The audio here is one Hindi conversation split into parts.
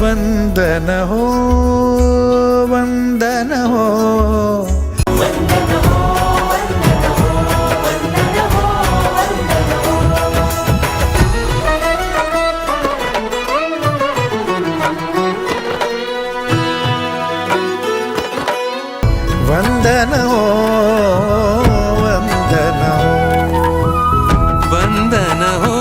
वंदन हो वंदन हो वंदन हो वंदन हो वंदन हो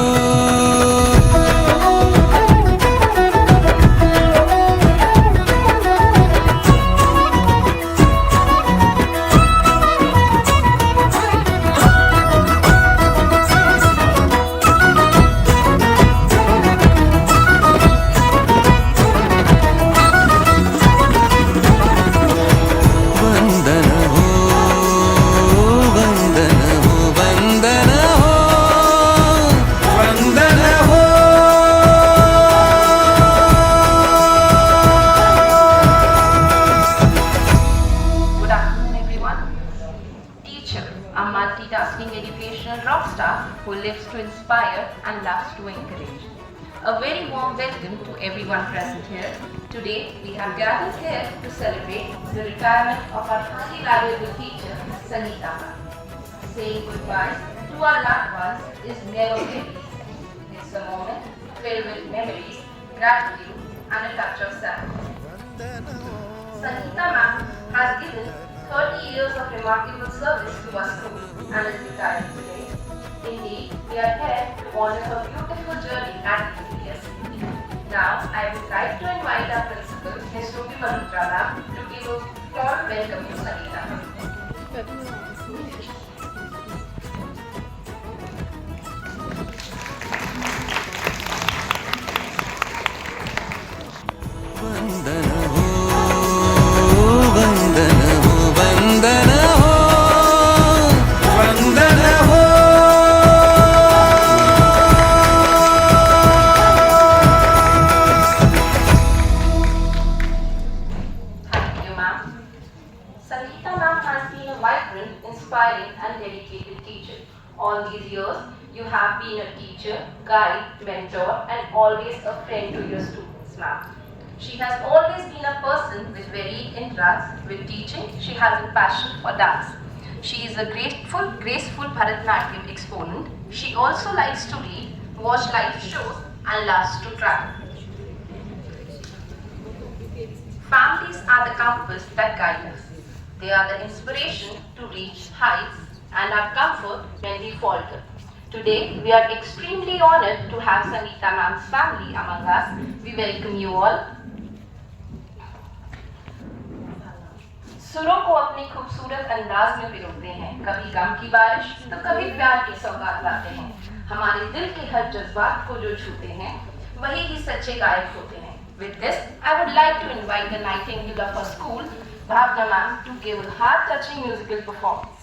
Multitasking educational rock star who lives to inspire and loves to encourage. A very warm welcome to everyone present here. Today we have gathered here to celebrate the retirement of our highly valuable teacher, Sangeeta ma'am. Saying goodbye to our loved ones is never very easy. It's a moment filled with memories, gratitude and a touch of sadness. Sangeeta ma'am has given 30 years of remarkable service to our school and is retiring today. Indeed, we are here to honor her beautiful journey at EPS. Now, I would like to invite our principal, Ms. Ruby Malhotra ma'am, to give a warm welcome to Sangeeta ma'am. वंदन हो वंदन हो वंदन हो वंदन हो Thank you, ma'am. Sangeeta ma'am has been a vibrant, inspiring and dedicated teacher. All these years, you have been a teacher, guide, mentor and always a friend to your students, ma'am. She has always been a person with varied interests. With teaching, she has a passion for dance. She is a graceful Bharatanatyam exponent. She also likes to read, watch live shows and loves to travel. Families are the compass that guide us. They are the inspiration to reach heights and our comfort when we falter. Today, we are extremely honored to have Sangeeta ma'am's family among us. We welcome you all. सुरों को अपनी खूबसूरत अंदाज में पिरोते हैं, कभी गम की बारिश तो कभी प्यार की सौगात लाते हैं। हमारे दिल के हर जज्बात को जो छूते हैं, वही ही सच्चे गायक होते हैं। With this, I would like to invite the Nightingale of our school, Bhavna ma'am, to give a heart-touching musical performance.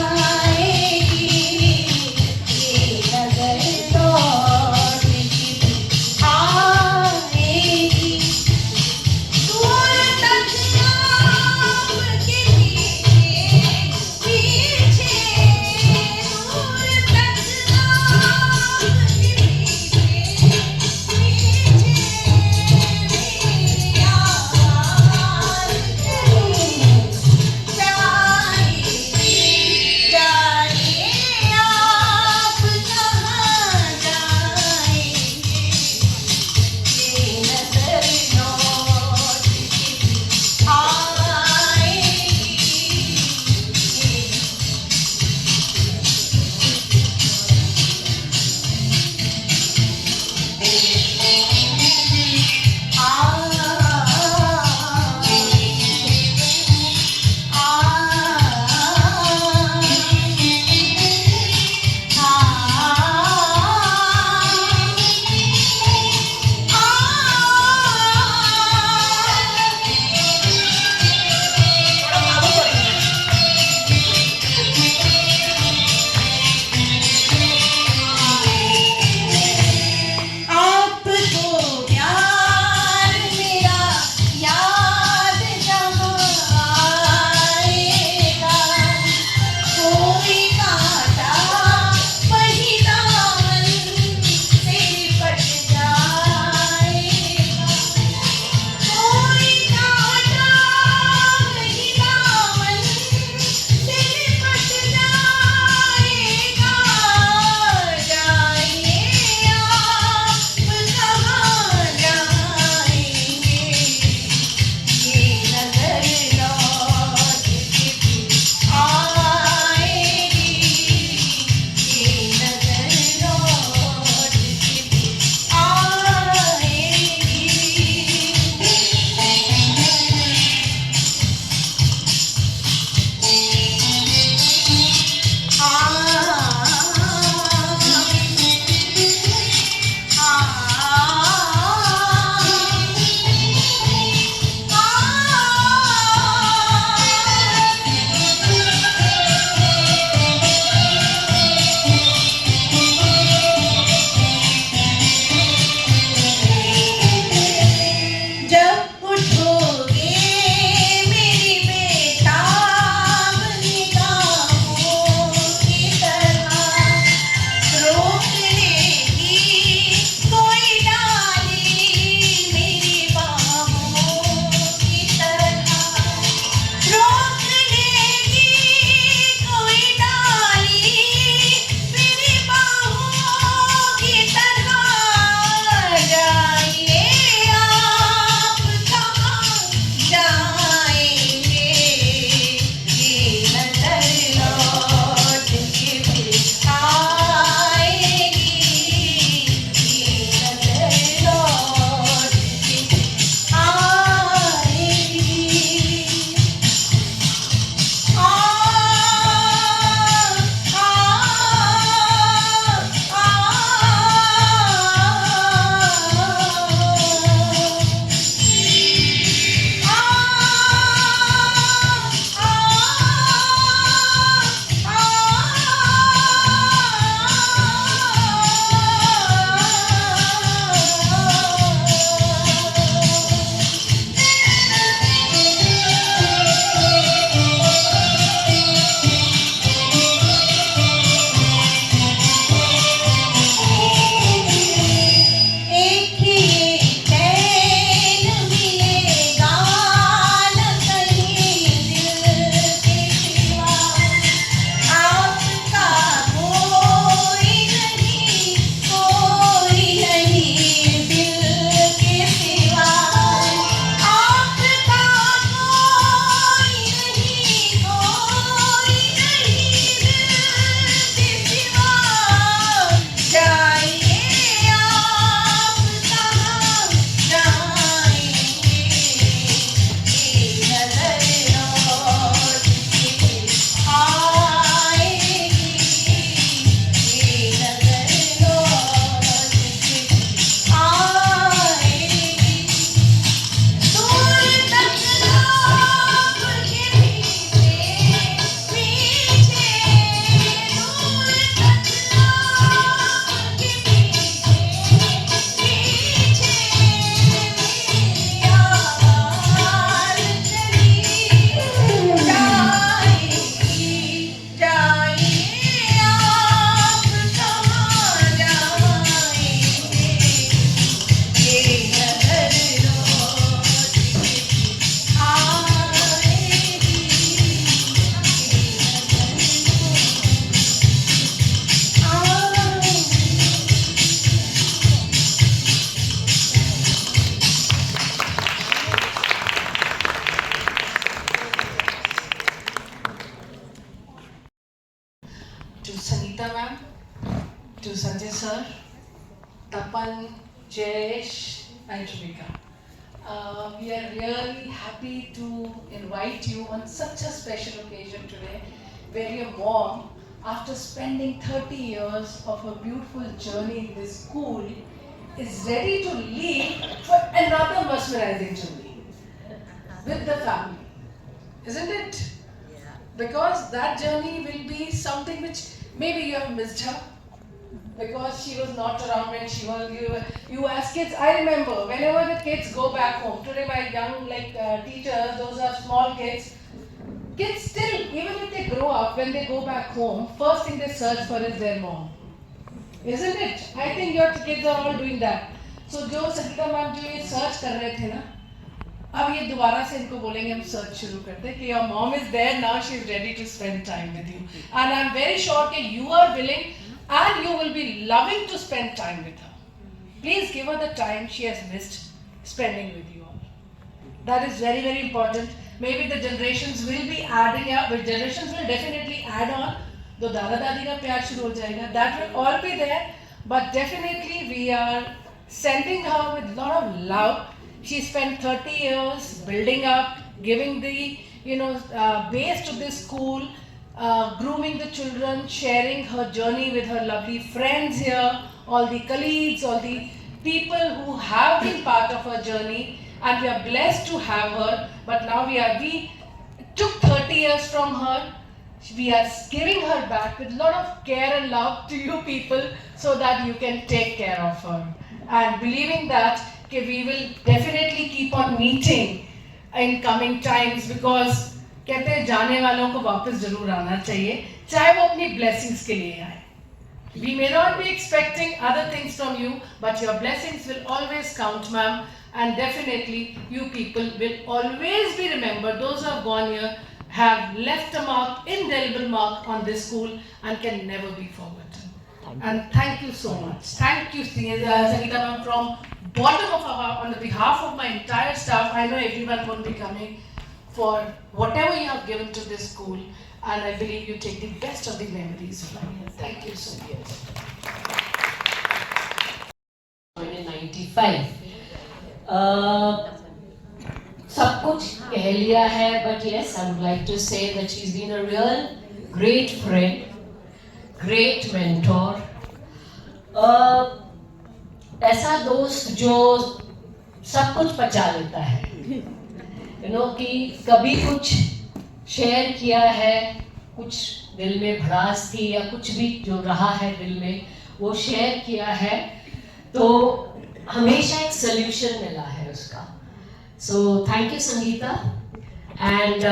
आएगी ये नजर Jayesh and Shubhika. We are really happy to invite you on such a special occasion today, where your mom, after spending 30 years of a beautiful journey in this school, is ready to leave for another mesmerizing journey with the family. Isn't it? Because that journey will be something which maybe you have missed her because she was not around when she was you as kids. I remember whenever the kids go back home today, my young teachers, those are small kids. Kids still, even if they grow up, when they go back home, first thing they search for is their mom. Isn't it? I think your kids are all doing that. So जो संगीता मैम जो ये सर्च कर रहे थे ना, अब ये दोबारा से इनको बोलेंगे हम सर्च शुरू करते हैं कि your mom is there now, she is ready to spend time with you, and I am very sure that you are willing and you will be loving to spend time with her. Please give her the time she has missed spending with you all. That is very, very important. Maybe the generations will be adding up, but generations will definitely add on. तो दादा दादी का प्यार शुरू हो जाएगा. That will all be there, but definitely we are sending her with lot of love. She spent 30 years building up, giving the base to this school, grooming the children, sharing her journey with her lovely friends here, all the colleagues, all the people who have been part of her journey, and we are blessed to have her. But now we took 30 years from her. We are giving her back with a lot of care and love to you people so that you can take care of her. And believing that we will definitely keep on meeting in coming times, because कहते हैं जाने वालों को वापस जरूर आना चाहिए, चाहे वो अपनी blessings के लिए आए. We may not be expecting other things from you, but your blessings will always count, ma'am. And definitely you people will always be remembered. Those who have gone here have left a mark, indelible mark on this school, and can never be forgotten. And thank you so much. Thank you, Sangeeta ma'am, from bottom of our heart, on the behalf of my entire staff. I know everyone will be coming for whatever you have given to this school, and I believe you take the best of the memories from here. Thank you so much. In 95. सब कुछ कह लिया है, but yes, I would like to say that she's been a real great friend, great mentor. ऐसा दोस्त जो सब कुछ पचा लेता है, कि कभी कुछ शेयर किया है, कुछ दिल में भड़ास थी या कुछ भी जो रहा है दिल में वो शेयर किया है, तो हमेशा एक सोल्यूशन मिला है उसका. So thank you Sangeeta. And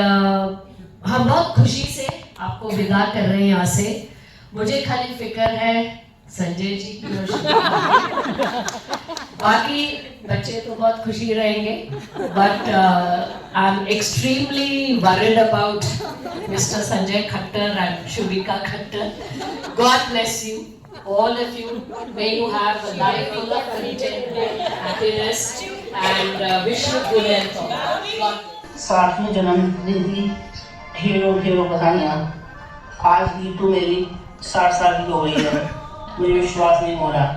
हम बहुत खुशी से आपको विदा कर रहे हैं यहाँ से. मुझे खाली फिक्र है संजय जी की और बाकी बच्चे तो बहुत खुशी रहेंगे, but I am extremely worried about mister Sanjay Khattar and Shubhika Khattar. God bless you all of you. May you have a life full of contentment, happiness, and wish you good health. 60वीं जन्मदिन की ढेरों बधाइयाँ. आज की तो मेरी 60 साल की हो गई है. मुझे विश्वास नहीं हो रहा.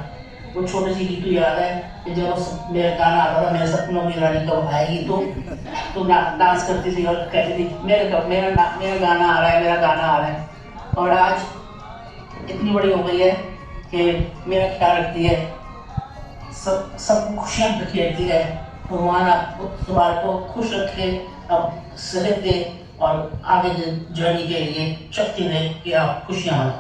वो छोटी सी गीतू याद है कि जब मेरा गाना आता था, मेरे सपनों की रानी कब आएगी, तो डांस करती थी और कहती थी मेरा गाना आ रहा है, मेरा गाना आ रहा है. और आज इतनी बड़ी हो गई है कि मेरा ख्याल रखती है, सब खुशियाँ रखती है. तुम्हारे को खुश रखे, अब सेहत दे और आगे के जर्नी के लिए शक्ति दे कि आप खुशियाँ मनाओ.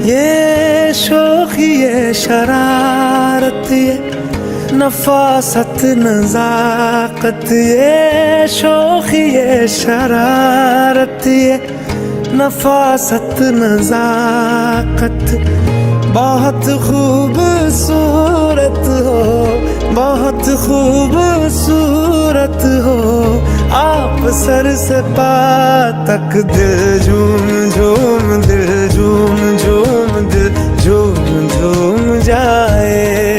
ये शौक़ी ये शरारत ये नफासत नज़ाकत, ये शौक़ी ये शरारत ये नफासत नज़ाकत, बहुत खूबसूरत हो, बहुत खूबसूरत हो आप. सर से पा तक दिल झूम झूम, दिल झूम झूम, दिल झूम झूम जाए.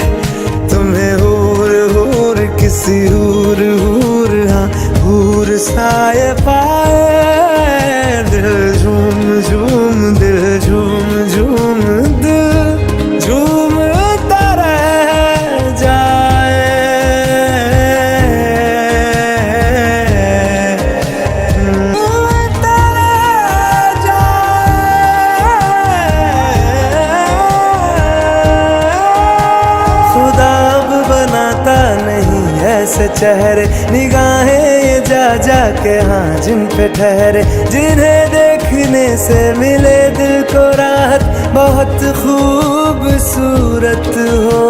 तुम्हें हूर हूर किसी हूर हूर, हाँ हूर नूर साए पाए, दिल झूम झूम दिल झूम झूम दिल झूमता रह जाए। झूमता रह जाए। खुदा अब बनाता नहीं ऐसे चेहरे, निगाहें ये जा जा के हाँ जिन पे ठहरे, जिन्हें देखने से मिले दिल को राहत, बहुत खूबसूरत हो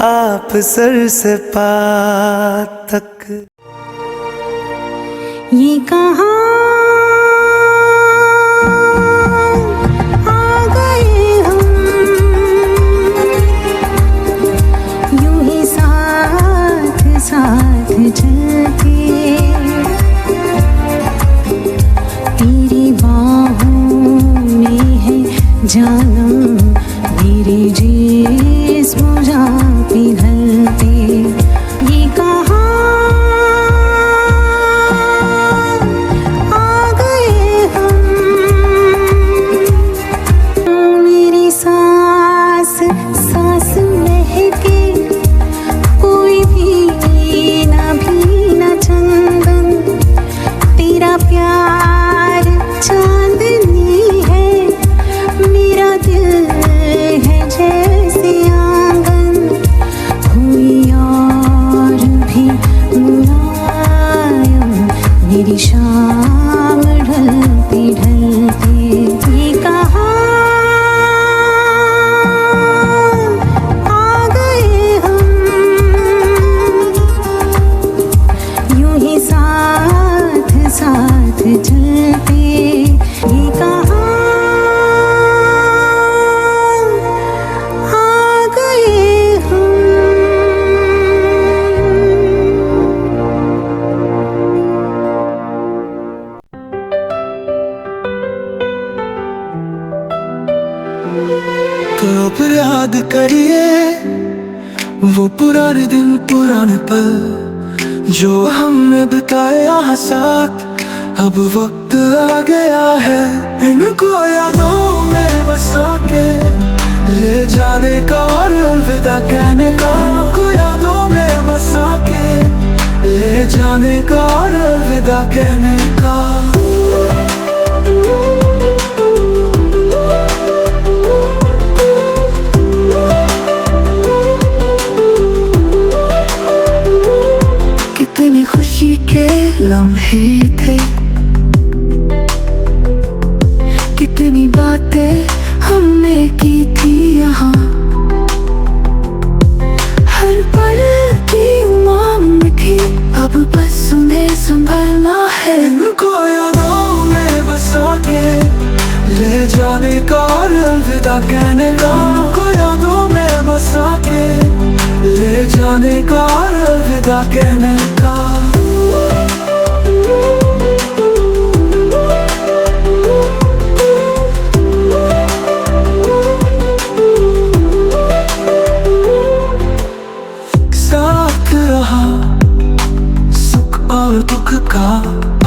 आप सर से पाँव तक। ये कहाँ आ गए हम, यूं ही साथ साथ चलते, तेरी बाहों में है जानम, मेरे जिस्म जा पिघलते। ये कहाँ आ गए हम, मेरी सांस सांस महके, कोई भी ना चंदन, तेरा प्यार चांदनी है, मेरा दिल है जैसे आंगन, कोई और भी मुलायम, मेरी शाम ढलते ढलते। ये कहाँ आ गए हम, यूं ही साथ साथ चलते। ये कहाँ आ गए हम। तो अब याद करिए वो पुराने दिन पुराने पल, जो हमने बिताए यहाँ साथ। अब वक्त आ गया है इनको यादों में बसा के ले जाने का और अलविदा कहने का। को यादों में बसा के ले जाने का और अलविदा कहने का। कितनी खुशी के लम्हे थे, कितनी बातें हमने की थी यहाँ, हर पल की उमंग थी, अब बस उन्हें संभालना है। इनको यादों में बसा के ले जाने का और अलविदा कहने का। इनको यादों में बसा के ले जाने का और अलविदा कहने का। साथ रहा सुख और दुख का,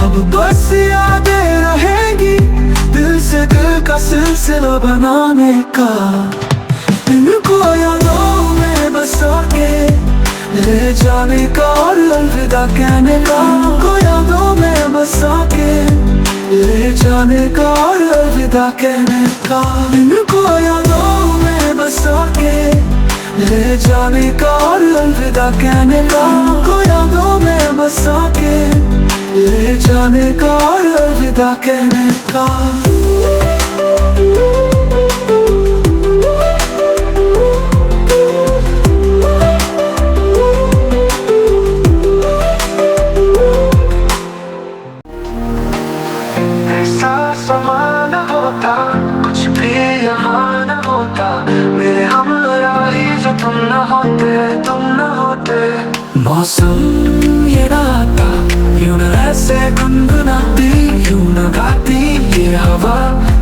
अब बस यादें रहेंगी दिल से दिल का सिलसिला बनाने का। इनको यादों में बसा के ले जाने का और अलविदा कहने का। इनको यादों में बसा के ले जाने का और अलविदा कहने का। इनको यादों में बसा के ले जाने का और अलविदा कहने का। इनको यादों में बसा के ले जाने का और अलविदा कहने का। समान होता कुछ भी यहाँ न होता, मेरे हमराही जो तुम न होते। मौसम ये राता यूं न ऐसे गुनगुनाती, यूं न गाती ये हवा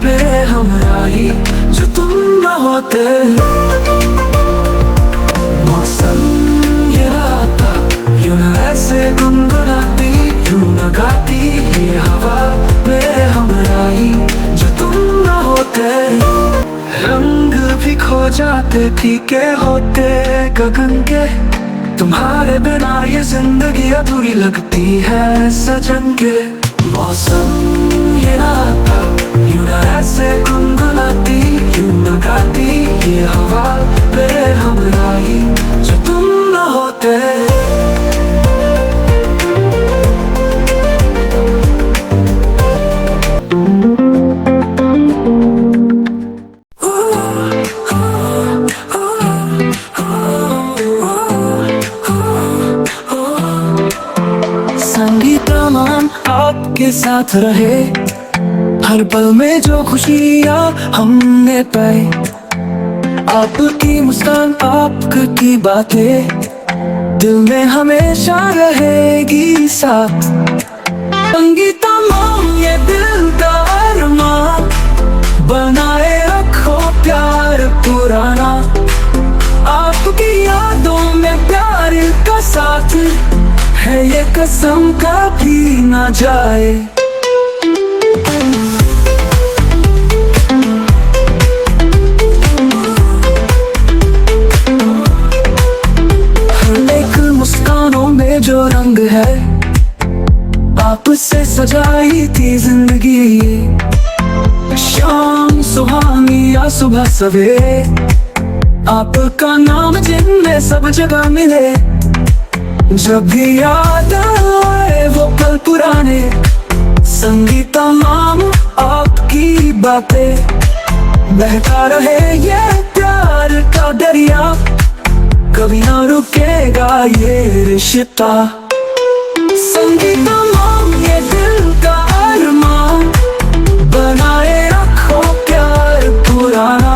मेरे हमराही जो तुम न होते। मौसम ये राता यूं न ऐसे गुनगुनाती, यूं बातें फीके होते गगन के, तुम्हारे बिना ये जिंदगी अधूरी लगती है सजन के। मौसम ये आता यूं ना ऐसे गुनगुनाती, यूं ना गाती ये हवा बेहमराही जो तुम न होते। संगीतमान आपके साथ रहे, हर पल में जो खुशियाँ हमने पाई, आपकी मुस्कान आपकी बातें दिल में हमेशा रहेगी साथ। संगीतमान ये दिल का अरमान, बनाए रखो प्यार पुराना, आपकी यादों में प्यार का साथ है ये कसम कभी ना जाए। हर एक मुस्कानों में जो रंग है, आपसे सजाई थी जिंदगी। शाम सुहानी या सुबह सवेरे, आपका नाम जिनमें सब जगह मिले। जब भी याद आए वो पल पुराने, संगीतमान आपकी बातें, बहता रहे ये प्यार का दरिया, कभी ना रुकेगा ये रिश्ता। संगीतमान ये दिल का अरमान, बनाए रखो प्यार पुराना,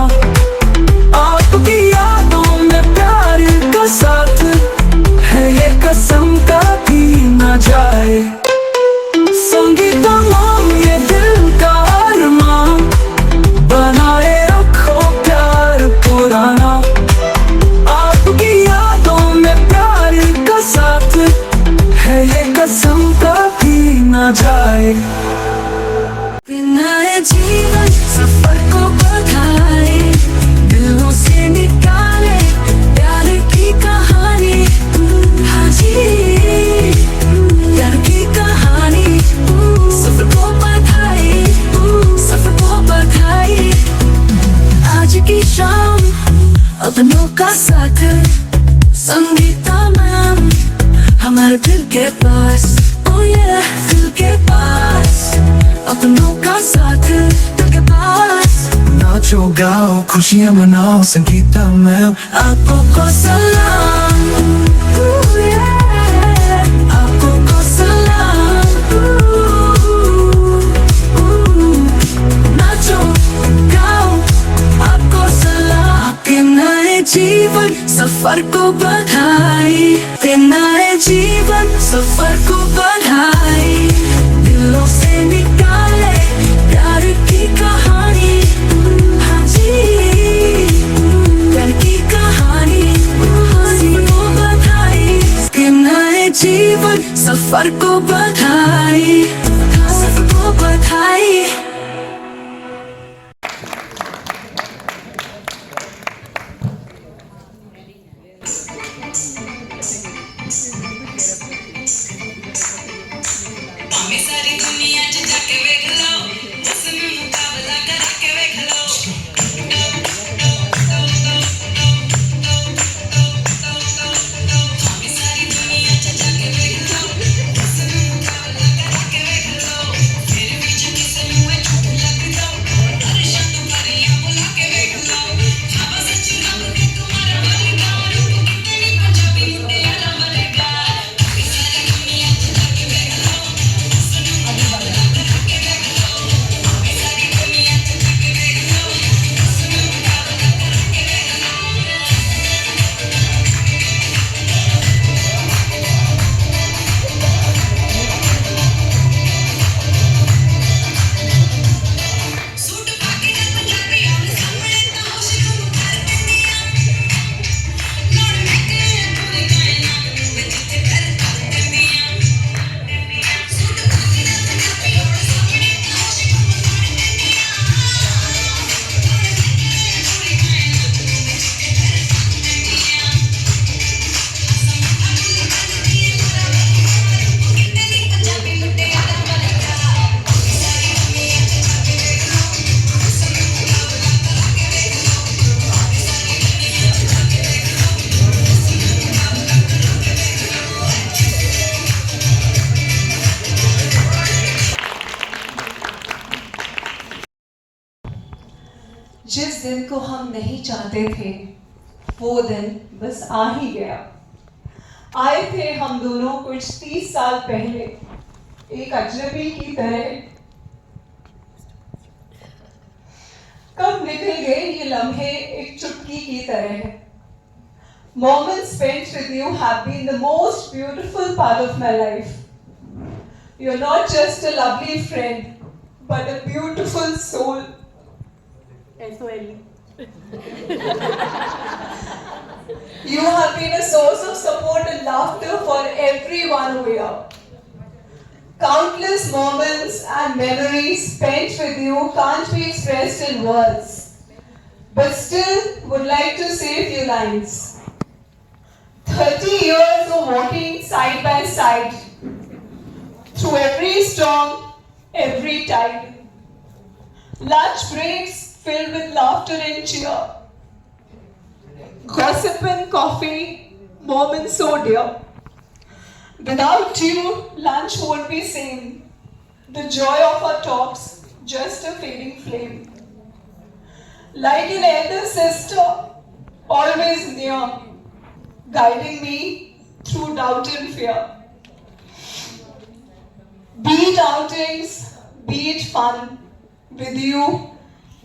आपकी यादों में प्यार का साथ है ये कसम कभी ना जाए। संगीतमान ये दिल का अरमान, बनाए रखो प्यार पुराना, आपकी यादों में प्यार का साथ है ये कसम कभी ना जाए। बिना ये जीवन सफर को बढ़ाए, दिलों से निकाले प्यार की कहानी। हाँ जी, प्यार की कहानी, सफर को बधाई, सफर को बधाई। आज की शाम अपनों का साथ, संगीतमान हमारे दिल के पास, ओ ये दिल के पास, अपनों का साथ दिल के पास। नाचो गाओ खुशियाँ मनाओ, संगीतमान आपको को सलाम, आपको को सलाम। नाचो गाओ आपको सलाम, आपके नए जीवन सफर को बधाई, आपके नए जीवन सफर को बधाई। दिलों से निकाले प्यार की कहानी। हाँ जी, प्यार की कहानी, सफर को बधाई, आपके नए जीवन सफर को बधाई, सफर को बधाई। जिस दिन को हम नहीं चाहते थे वो दिन बस आ ही गया। आए थे हम दोनों कुछ 30 साल पहले एक अजनबी की तरह। कब निकल गए ये लम्हे एक चुटकी की तरह। Moments spent with you have been the most beautiful part of my life. You're not just a lovely friend, but a beautiful soul. S-O-L-E. You have been a source of support and laughter for everyone here. Countless moments and memories spent with you can't be expressed in words, but still would like to say a few lines. 30 years of walking side by side through every storm, every tide. Lunch breaks filled with laughter and cheer. Gossip and coffee, moments so dear. Without you, lunch won't be same. The joy of our talks, just a fading flame. Like an elder sister, always near, guiding me through doubt and fear. Be it outings, be it fun, with you,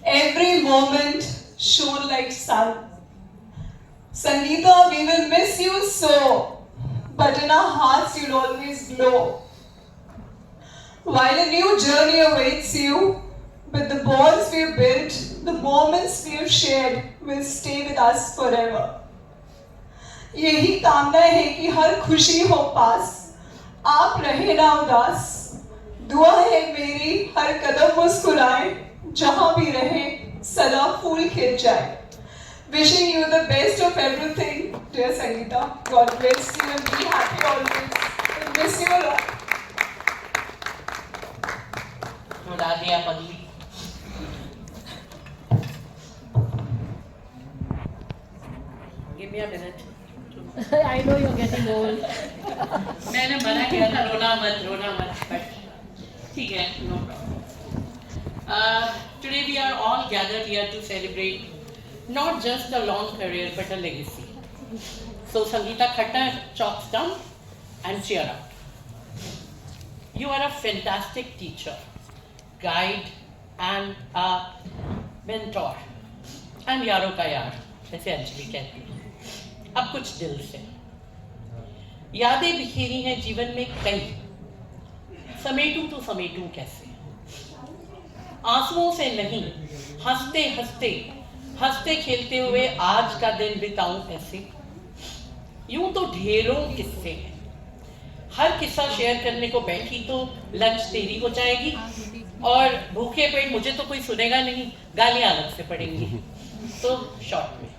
every moment shone like sun. Sangeeta, we will miss you so, but in our hearts you'll always glow. While a new journey awaits you, but the bonds we've built, the moments we've shared will stay with us forever. यही कामना है कि हर खुशी हो पास, आप रहे ना उदास। दुआ है मेरी हर कदम मुस्कुराए, जहां भी रहे सदा फूल खिल जाए। Wishing you the best of everything, dear Sangeeta. God bless you and be happy always. I miss you a lot. उड़ा दिया पगली। Give me a minute. I know you're getting old. मैंने मना किया था रोना मत but ठीक है, no problem. Today we are all gathered here to celebrate not just a long career but a legacy. So Sangeeta Khattar, chalks down and cheer up. You are a fantastic teacher, guide and a mentor. And यारों का यार, जैसे अंजलि कहती है। अब कुछ दिल से। यादें बिखेरी हैं जीवन में कई, समेटूं तो समेटूं कैसे। आंसुओं से नहीं, हंसते खेलते हुए आज का दिन बिताऊं ऐसे। यूं तो ढेरों किस्से हैं, हर किस्सा शेयर करने को बैठी तो लंच तेरी हो जाएगी और भूखे पेट मुझे तो कोई सुनेगा नहीं, गालियां अलग से पड़ेंगी। तो शॉर्ट में,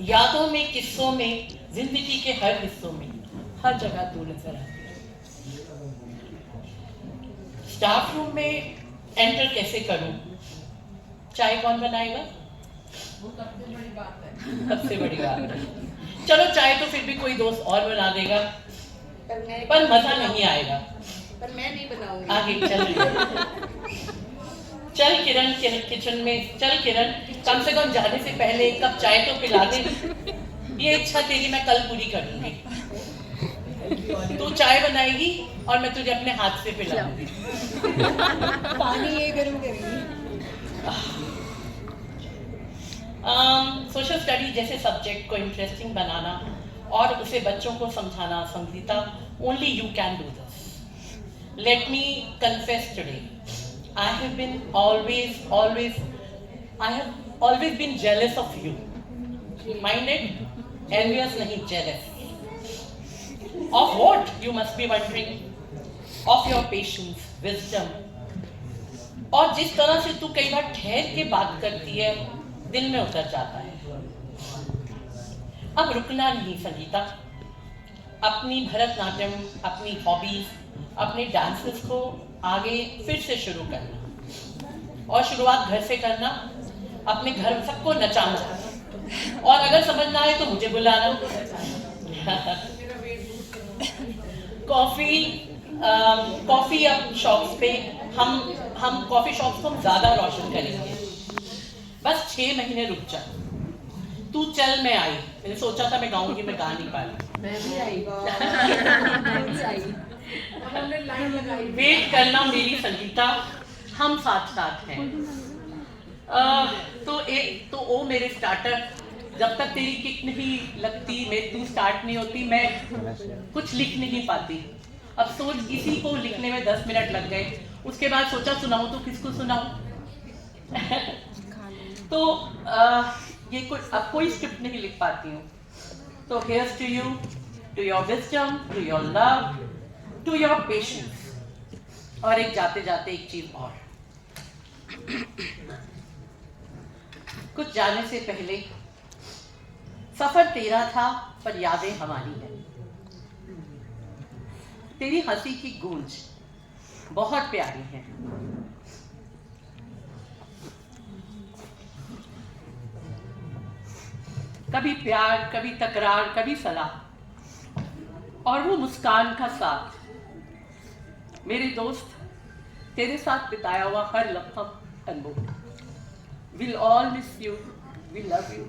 यादों में, किस्सों में, जिंदगी के हर हिस्सों में, हर जगह तू नजर आती है। स्टाफ रूम में एंटर कैसे करूं? चाय कौन बनाएगा? वो सबसे बड़ी बात है। चलो चाय तो फिर भी कोई दोस्त और बना देगा, पर मजा नहीं आएगा। पर मैं नहीं बनाऊंगी। आगे चल किरण किचन में चल किरण, कम से कम जाने से पहले एक कप चाय तो पिला दे। ये इच्छा तेरी मैं कल पूरी कर दूंगी। तू चाय बनाएगी और मैं तुझे अपने हाथ से पिलाऊंगी। पानी ये गर्म करेंगी। सोशल स्टडी जैसे सब्जेक्ट को इंटरेस्टिंग बनाना और उसे बच्चों को समझाना, Sangeeta, only you can do this. Let me confess today, I have always been jealous of you. Minded, envious nahi, jealous. Of what, you must be wondering? Of your patience, wisdom. और जिस तरह से तू कई बार ठहर के बात करती है, दिल में उतर जाता है। अब रुकना नहीं संगीता, अपनी भरतनाट्यम, अपनी हॉबीज, अपने डांसेस को आगे फिर से शुरू करना और शुरुआत घर से करना, अपने घर सबको नचाना और अगर समझ ना आए तो मुझे बुलाना। कॉफी अब शॉप्स पे हम कॉफी शॉप्स को ज्यादा रोशन करेंगे। बस 6 महीने रुक जा, तू चल मैं आई। मैंने सोचा था मैं गाऊंगी, मैं गा नहीं पाई। मैं भी आई। हमने लाइन लगाई। वेट करना मेरी संगीता, हम साथ साथ हैं। तो ओ मेरे स्टार्टर, जब तक तेरी किक नहीं लगती, तू स्टार्ट नहीं होती, मैं कुछ लिख नहीं पाती। अब सोच, इसी को लिखने में 10 मिनट लग गए। उसके बाद सोचा सुनाऊं तो किसको सुनाऊं। तो ये अब कोई स्क्रिप्ट नहीं लिख पाती हूँ। तो here's to you, to your wisdom, to your love, to your patience। और एक जाते जाते एक चीज और, कुछ जाने से पहले, सफर तेरा था पर यादें हमारी हैं। तेरी हंसी की गूंज बहुत प्यारी है। कभी प्यार, कभी तकरार, कभी सलाह, और वो मुस्कान का साथ। मेरे दोस्त, तेरे साथ बिताया हुआ हर लम्हा अनमोल। We'll all miss you, we love you।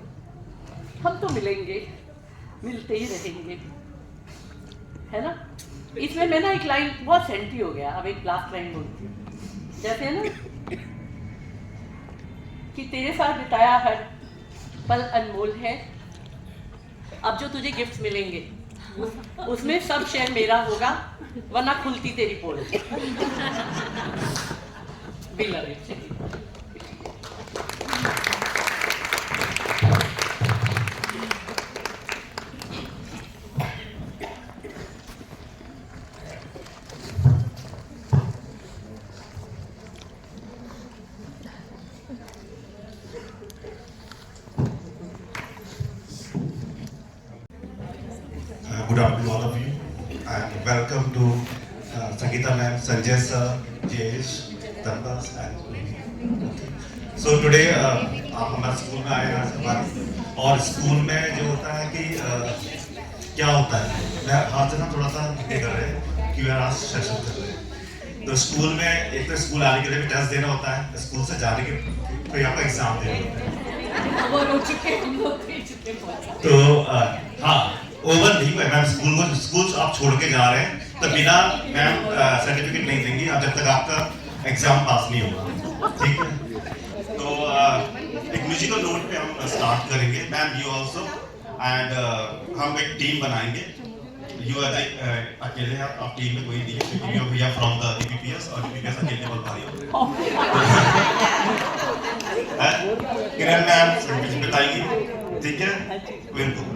हम तो मिलेंगे, मिलते ही रहेंगे, है ना। इसमें मैं ना एक लाइन बहुत सेंटी हो गया, अब एक लास्ट लाइन बोलती हूँ, जैसे है ना कि तेरे साथ बिताया हर पल अनमोल है। अब जो तुझे गिफ्ट मिलेंगे उसमें सब शेयर मेरा होगा, वरना खुलती तेरी पोल। We love you। Good afternoon, all of you, and welcome to Sangeeta ma'am, Sanjay sir, Jayesh, Tandas, and so today आप हमारे स्कूल में आए हैं। और स्कूल में जो होता है कि क्या होता है, मैं हाथ से ना थोड़ा सा ये कर रहे हैं कि यार आज सेशन कर रहे हैं। तो स्कूल में एक तो स्कूल आने के लिए भी टेस्ट देना होता है, स्कूल से जाने के कोई आपका एग्जाम देना होता है। वो हो चुके, हम लोग दे चुके। तो हाँ, ओवर नहीं हुआ मैम। स्कूल आप छोड़ के जा रहे हैं तो बिना मैम सर्टिफिकेट नहीं देंगी आप जब तक आपका एग्जाम पास नहीं होगा, ठीक है। तो एक म्यूजिकल नोट पे हम स्टार्ट करेंगे। मैम यू ऑल्सो, एंड हम एक टीम बनाएंगे। यू आर अकेले आप टीम में कोई नहीं है, क्योंकि वी आर फ्रॉम द ईपीपीएस, और ईपीपीएस अकेले बहुत भारी होता है। किरण मैम बताएंगी, ठीक है, बिल्कुल।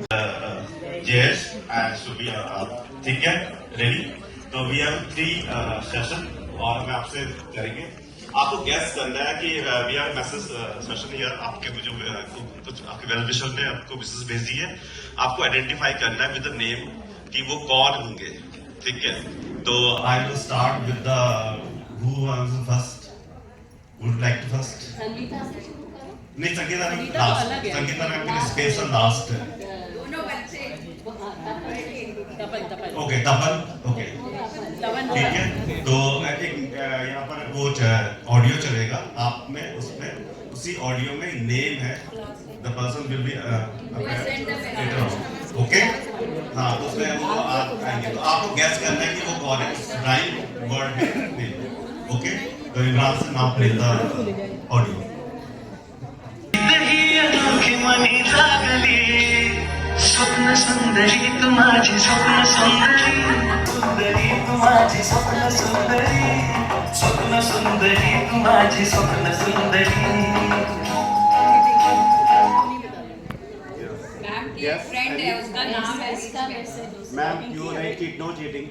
Yes, and so we are, ठीक है, ready? तो we have 3 सेशन, और हमें आपसे करेंगे, आपको गैस करना है कि we have मैसेज सेशन या आपके जो कुछ आपके वेल विशर ने आपको मैसेज भेज दी है, आपको आइडेंटिफाई करना है विद द नेम कि वो कौन होंगे, ठीक है। तो I will start with the who was first, would like to first? Sangeeta नहीं, Sangeeta ma'am last, Sangeeta ma'am के लिए स्पेशल लास्ट है। ओके, तपन, ओके, ठीक है। तो एक यहाँ पर वो ऑडियो चलेगा, आप में उसमें उसी ऑडियो में नेम है, the person will be okay. हाँ, तो उसमें वो आएंगे, तो आपको गैस करना है कि वो कौन है, राइम वर्ड में नेम, ओके। तो इमरान से नाम प्ले द ऑडियो। स्वप्न सुंदरी तू माझी स्वप्न सुंदरी, सुंदरी तू माझी स्वप्न सुंदरी, स्वप्न सुंदरी तू माझी स्वप्न सुंदरी। मैम की फ्रेंड है, उसका नाम है इसका मैसेज। मैम क्यों नहीं चीट, नो चीटिंग।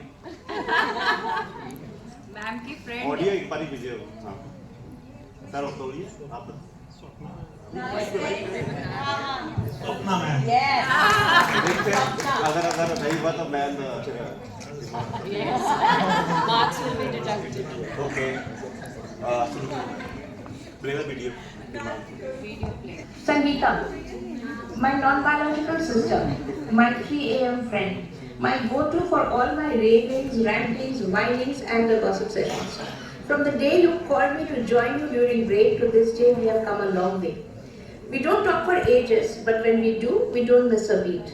मैम की फ्रेंड ऑडियो एक बार ही कीजिए। हाँ सर, आप बोलिए, आप स्वप्ना मैम, देखते हैं, अगर नहीं हुआ तो ma'am marks will be deducted. Okay, play the video. Sangeeta, my non-biological sister, my 3 AM friend, my go-to for all my ravings, rantings, whinings and the gossip sessions. From the day you called me to join you during break to this day, we have come a long way. We don't talk for ages, but when we do, we don't miss a beat.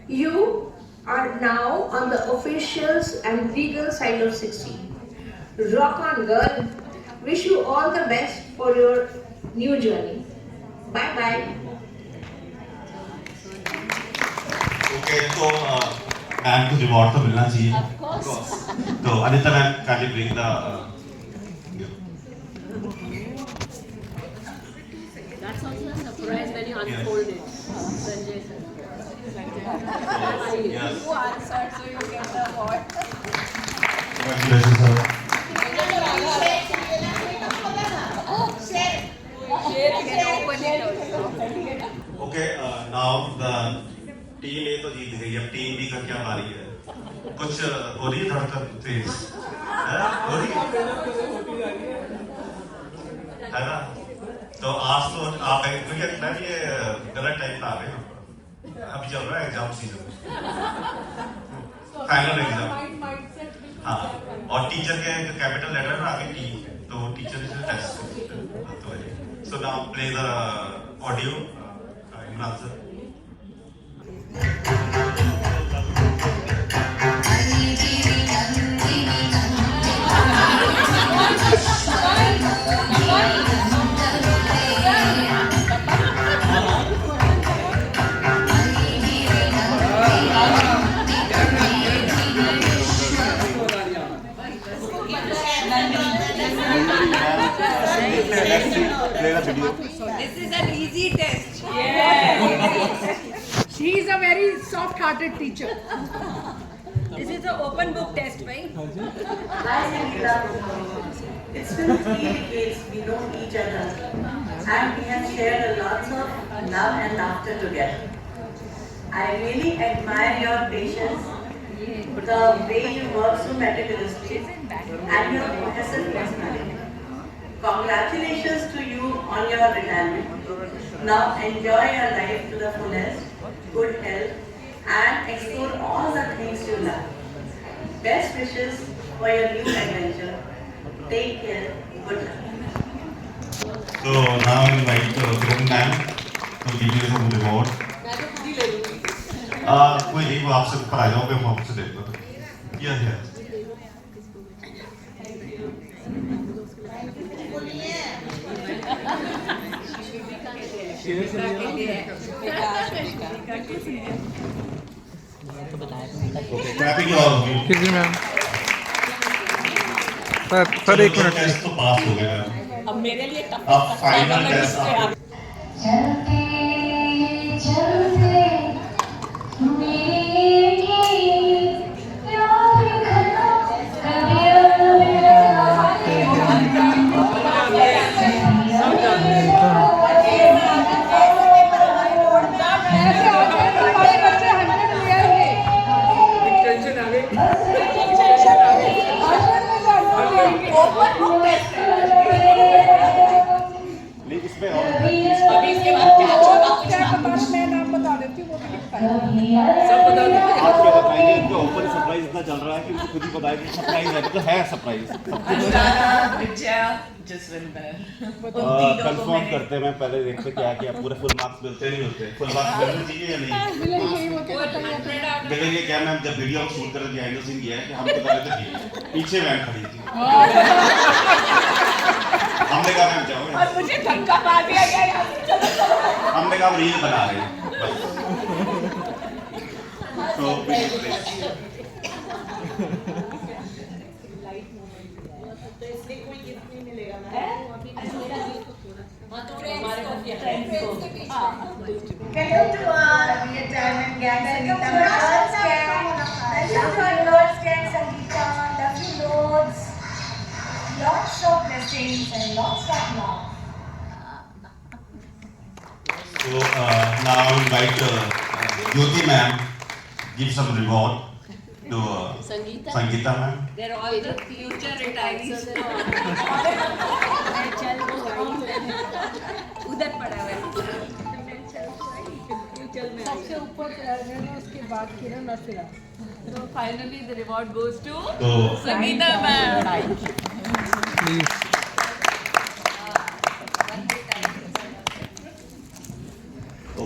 You are now on the officials and legal side of 60. Rock on, girl. Wish you all the best for your new journey. Bye bye. Okay, so ma'am को रिवॉर्ड तो मिलना चाहिए. Of course. तो Anita ma'am, can you bring the That's also a surprise when you unfold it. Sanjay sir. Yes. You answered, so you get the award. Congratulations, sir. Okay, now the team A तो जीत गई, अब टीम B का क्या बारी है? कुछ हो रही है धड़कन तेज? हो रही है ना? तो आज तो आप मुझे लगता है ये गलत टाइम पे आ गए हैं. अभी चल रहा है एग्जाम सीजन, फाइनल एग्जाम. हाँ, और टीचर के कैपिटल लेटर में आगे टी, तो टीचर से test. So now play the audio. Imran sir. This is an easy test. She is a very soft-hearted teacher. This is an open book test, right? It's been 3 decades we know each other and we have shared a lot of love and laughter together. I really admire your patience, the way you work so meticulously and your cohesive personality. Congratulations to you on your retirement. Now enjoy your life to the fullest, good health and explore all the things you love. Best wishes for your new adventure. Take care. Good luck. So now I invite Kiran ma'am to give you some reward. कोई नहीं, वो आपसे प्राइजों पे हम आपसे देते हैं. Yes, yes. Clapping all of you. जी मैम. सर एक मिनट. टेस्ट तो पास हो गया. अब मेरे लिए टफ अब फाइनल टेस्ट आप चलते चलते मेरी प्यार खत्म कभी ओपन सरप्राइज इतना चल रहा है कि खुद ही पता है कि सरप्राइज है, तो है सरप्राइज. कंफर्म करते हैं, मैं पहले देखते क्या क्या पूरे फुल मार्क्स मिलते नहीं मिलते. फुल मार्क्स मिलने चाहिए या नहीं मिलेंगे? क्या मैम जब वीडियो शूट कर बिहाइंड द सीन किया है कि हम तो कर रहे थे पीछे मैम खड़ी थी, हमने कहा मैम जाओ, मुझे धक्का मार दिया गया. हमने कहा रील बना रहे हैं. तो इसलिए कोई गिफ्ट नहीं मिलेगा ना. Hello to our retirement gang, Sangeeta. Lords gang, Lords gang, Sangeeta. Love you, Lords. Lots of blessings and lots of love. So now I invite Jyoti ma'am give some reward to Sangeeta ma'am. They're all the future retirees. उधर पड़ा हुआ है. सबसे ऊपर उसके बाद किरण और फिर So finally the reward goes to So Sangeeta ma'am. Please.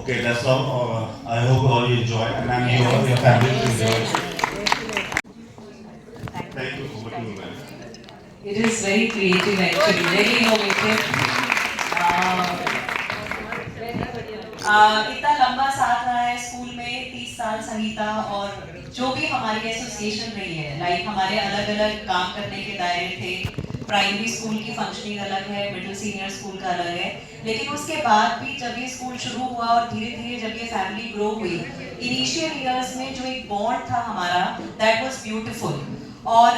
Okay, that's all. I hope all you enjoy, and I'm sure your family will enjoy. Thank you for what you do. It is very creative actually, very innovative. इतना लंबा साथ रहा है स्कूल में 30 साल संगीता, और जो भी हमारी एसोसिएशन रही है, लाइक हमारे अलग अलग काम करने के दायरे थे। प्राइमरी स्कूल की फंक्शनिंग अलग है, मिडिल सीनियर स्कूल का अलग है, लेकिन उसके बाद भी जब ये स्कूल शुरू हुआ और धीरे धीरे जब ये फैमिली ग्रो हुई, इनिशियल ईयर्स में जो एक बॉन्ड था हमारा, दैट वाज ब्यूटीफुल। और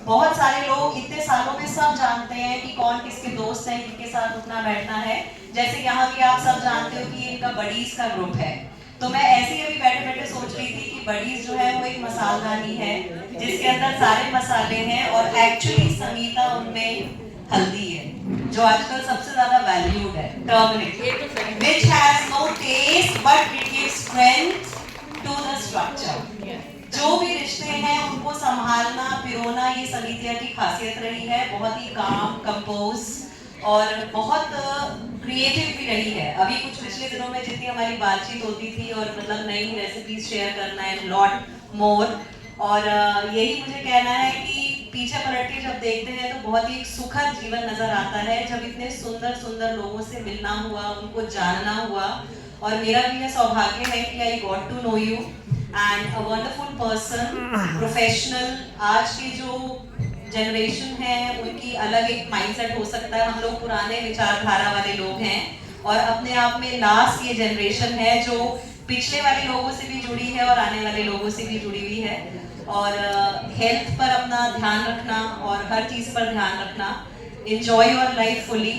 बहुत सारे लोग इतने सालों में सब जानते हैं कि कौन किसके दोस्त हैं, किसके साथ उठना बैठना है। जैसे यहाँ भी आप सब जानते हो कि ये इनका बडीज का ग्रुप है। तो मैं ऐसे ही अभी बैठे बैठे सोच रही थी कि बडीज जो है वो एक मसालदानी है जिसके अंदर सारे मसाले हैं, और एक्चुअली संगीता उनमें हल्दी है जो आजकल सबसे ज्यादा वैल्यूड है, turmeric, which has no taste but it gives strength to the structure। जो भी रिश्ते हैं उनको संभालना, पिरोना, ये संगीतिया की खासियत रही है। बहुत ही काम, कंपोज और बहुत क्रिएटिव भी रही है। अभी कुछ पिछले दिनों में जितनी हमारी बातचीत होती थी और मतलब नई रेसिपीज शेयर करना है, लॉट मोर। और यही मुझे कहना है कि पीछे पलट के जब देखते हैं तो बहुत ही सुखद जीवन नजर आता है, जब इतने सुंदर सुंदर लोगों से मिलना हुआ, उनको जानना हुआ। और मेरा भी यह सौभाग्य है कि I got to know you and a wonderful person, professional. आज की जो जनरेशन है उनकी अलग एक माइंडसेट हो सकता है, हम लोग पुराने विचारधारा वाले लोग हैं, और अपने आप में लास्ट ये जनरेशन है जो पिछले वाले लोगों से भी जुड़ी है और आने वाले लोगों से भी जुड़ी हुई है। और हेल्थ पर अपना ध्यान रखना और हर चीज़ पर ध्यान रखना, एंजॉय योर लाइफ फुली।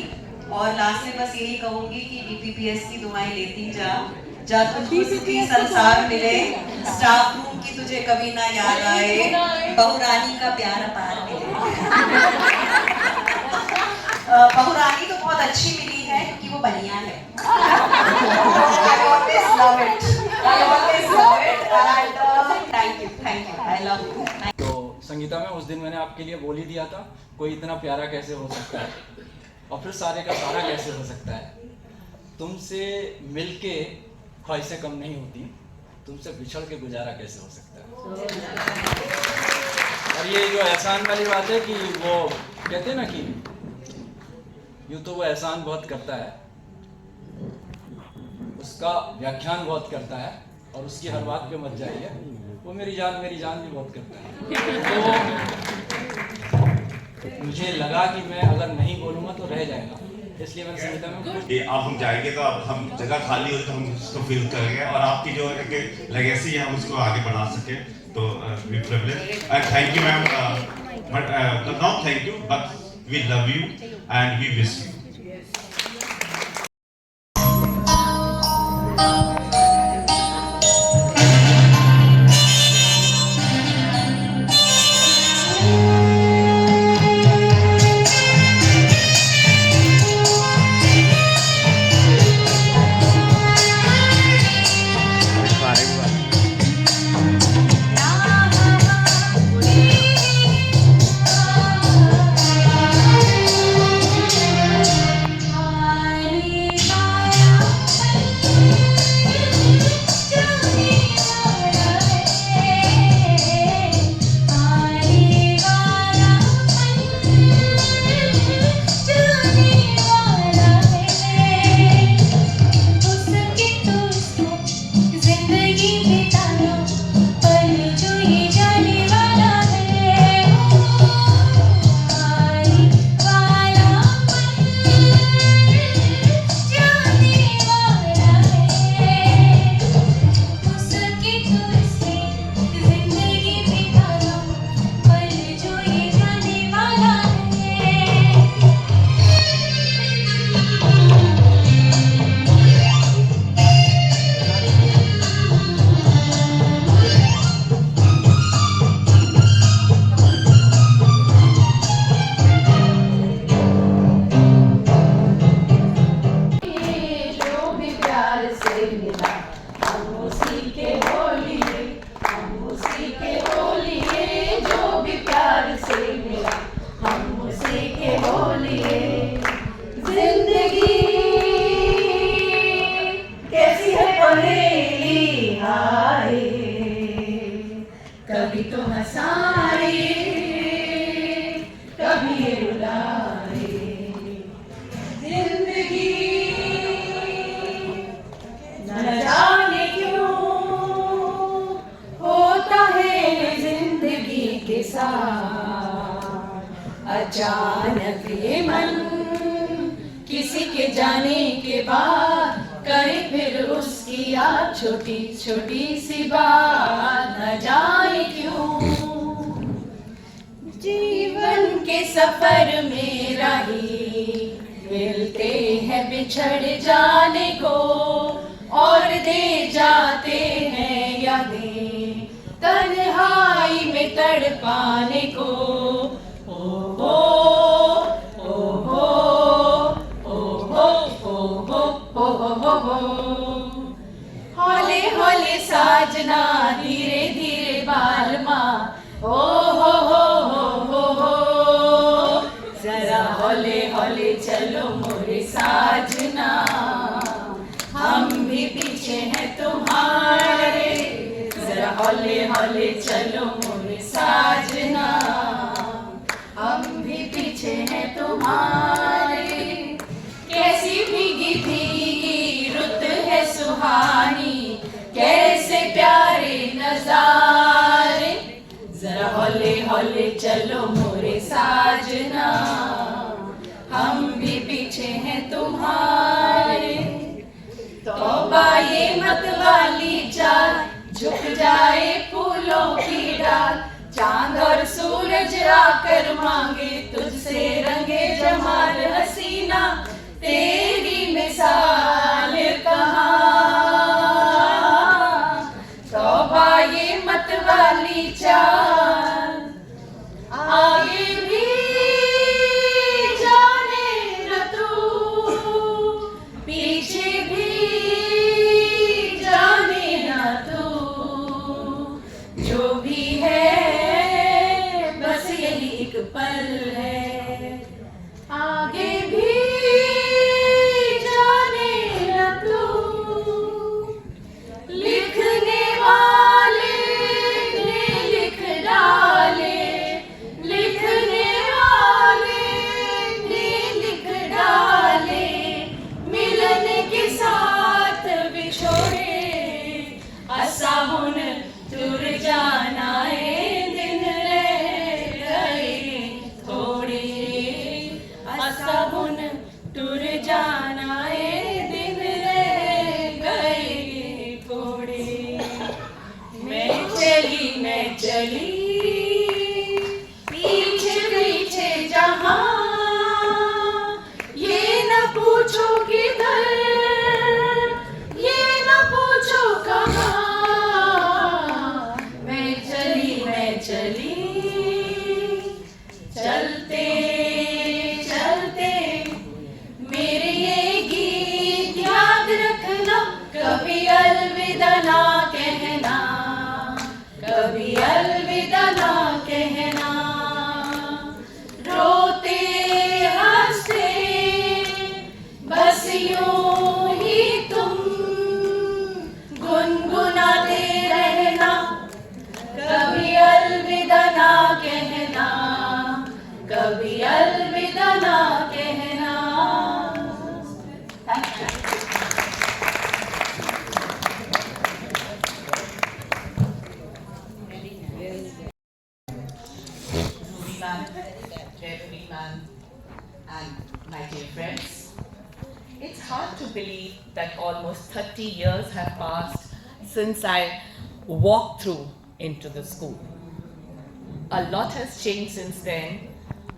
और लास्ट में बस यही कहूँगी कि BPPS की दुआएं लेती जा, जब तुझको सुखी संसार मिले, स्टाफ रूम की तुझे कभी ना याद आए, बहुरानी का प्यार अपार मिले। बहुरानी तो बहुत अच्छी मिली है क्योंकि वो बनिया है। I always love it. I always love it and thank you. I love you. तो संगीता में उस दिन मैंने आपके लिए बोल ही दिया था, कोई इतना प्यारा कैसे हो सकता है, और फिर सारे का सारा कैसे हो सकता है। तुमसे मिलके ख्वाहिशें कम नहीं होती, तुमसे बिछड़ के गुजारा कैसे हो सकता है। और ये जो एहसान वाली बात है कि वो कहते हैं ना कि यूँ तो वो एहसान बहुत करता है, उसका व्याख्यान बहुत करता है, और उसकी हर बात पे मत जाइए, वो मेरी जान भी बहुत करता है। तो मुझे लगा कि मैं अगर नहीं बोलूँगा तो रह जाएगा, इसलिए मैंने संगीता में अब हम जाएंगे तो अब हम जगह खाली हो तो हम उसको फिल करेंगे, और आपकी जो लेगेसी है हम उसको आगे बढ़ा सके। तो we privilege and thank you ma'am, but not thank you but we love you and we wish you. अचानक ये मन किसी के जाने के बाद करे फिर उसकी याद छोटी छोटी सी बात न जाए क्यों। जीवन के सफर में राही मिलते हैं बिछड़ जाने को और दे जाते हैं यादें तन्हाई में तड़पाने को। ओ हो ओ हो ओ हो ओ हो ओ हो हौले हौले साजना धीरे धीरे बालमा ओ हो जरा हौले हौले चलो मोरे साजना हम भी पीछे हैं तुम्हारे जरा हौले हौले चलो मोरे साजना हम भी पीछे हैं तुम्हारे। कैसी भीगी भीगी रुत है सुहानी कैसे प्यारे नजारे जरा हौले हौले चलो मोरे साजना हम भी पीछे हैं तुम्हारे। तौबा ये मत वाली चाल झुक जाए फूलों की डाल चांद और सूरज आकर मांगे तुझसे रंगे जमाल हसीना तेरी मिसाल कहाँ। तौबा ये मत वाली चाल आगे भी जाने न तू पीछे भी जाने न तू जो भी है बस यही एक पल है आगे भी जाने न तू। लिखने वाले ने लिख डाले लिखने वाले ने लिख डाले मिलन के साथ बिछोड़े असाहुन दूर जाना दिन रह गए थोड़े असाहुन दूर जाना दिन रह गए थोड़े। मैं चली पीछे पीछे जहाँ ये न पूछो किधर ये न पूछो कहाँ। मैं चली चलते चलते मेरे ये गीत याद रखना कभी अलविदा ना कहना कभी अलविदा ना कहना। रोते हंसते बस यूं ही तुम गुनगुनाते रहना कभी अलविदा ना कहना कभी अलविदा ना कहना। Thank you. And my dear friends, it's hard to believe that almost 30 years have passed since I walked through into the school. A lot has changed since then,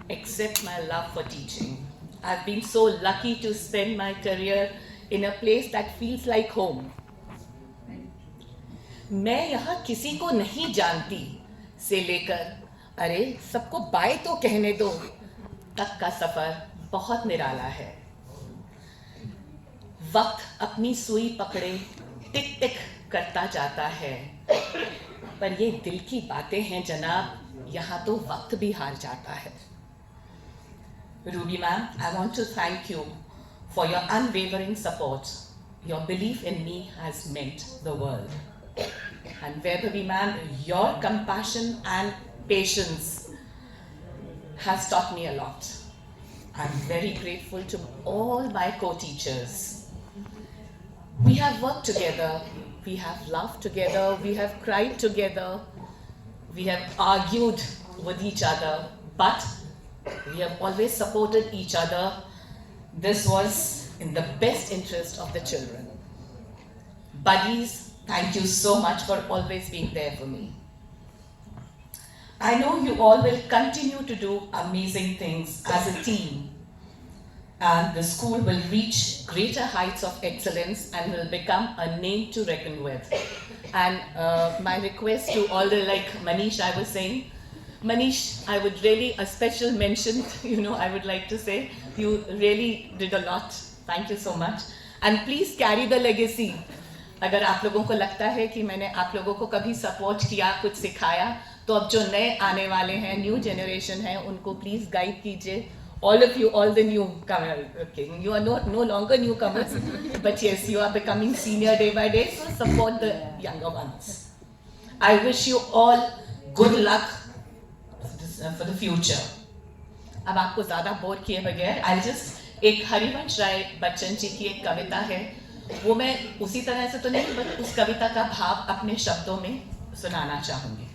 except my love for teaching. I've been so lucky to spend my career in a place that feels like home. मैं यहाँ किसी को नहीं जानती से लेकर अरे सबको बाय तो कहने दो तक का सफर बहुत निराला है। वक्त अपनी सुई पकड़े टिक टिक करता जाता है पर ये दिल की बातें हैं जनाब यहाँ तो वक्त भी हार जाता है। Ruby ma'am, I want to thank you for your unwavering support. Your belief in me has meant the world. And Vaibhavi ma'am, your compassion and patience has taught me a lot. I'm very grateful to all my co-teachers. We have worked together, we have laughed together, we have cried together, we have argued with each other, but We have always supported each other. This was in the best interest of the children. Buddies, thank you so much for always being there for me. I know you all will continue to do amazing things as a team, and the school will reach greater heights of excellence and will become a name to reckon with. And my request to all the, like Manish, I was saying, Manish, I would really, a special mention, I would like to say, you really did a lot. Thank you so much. And please carry the legacy. अगर आप लोगों को लगता है कि मैंने आप लोगों को कभी सपोर्ट किया, कुछ सिखाया, तो अब जो नए आने वाले हैं, न्यू जनरेशन है, उनको प्लीज गाइड कीजिए. All of you, all the newcomers, okay, you are no longer newcomers, but yes, you are becoming senior day by day, so support the younger ones. I wish you all good luck for the future. अब आपको ज़्यादा बोर किए बगैर, I'll just एक हरिवंश राय बच्चन जी की एक कविता है, वो मैं उसी तरह से तो नहीं, बट उस कविता का भाव अपने शब्दों में सुनाना चाहूँगी.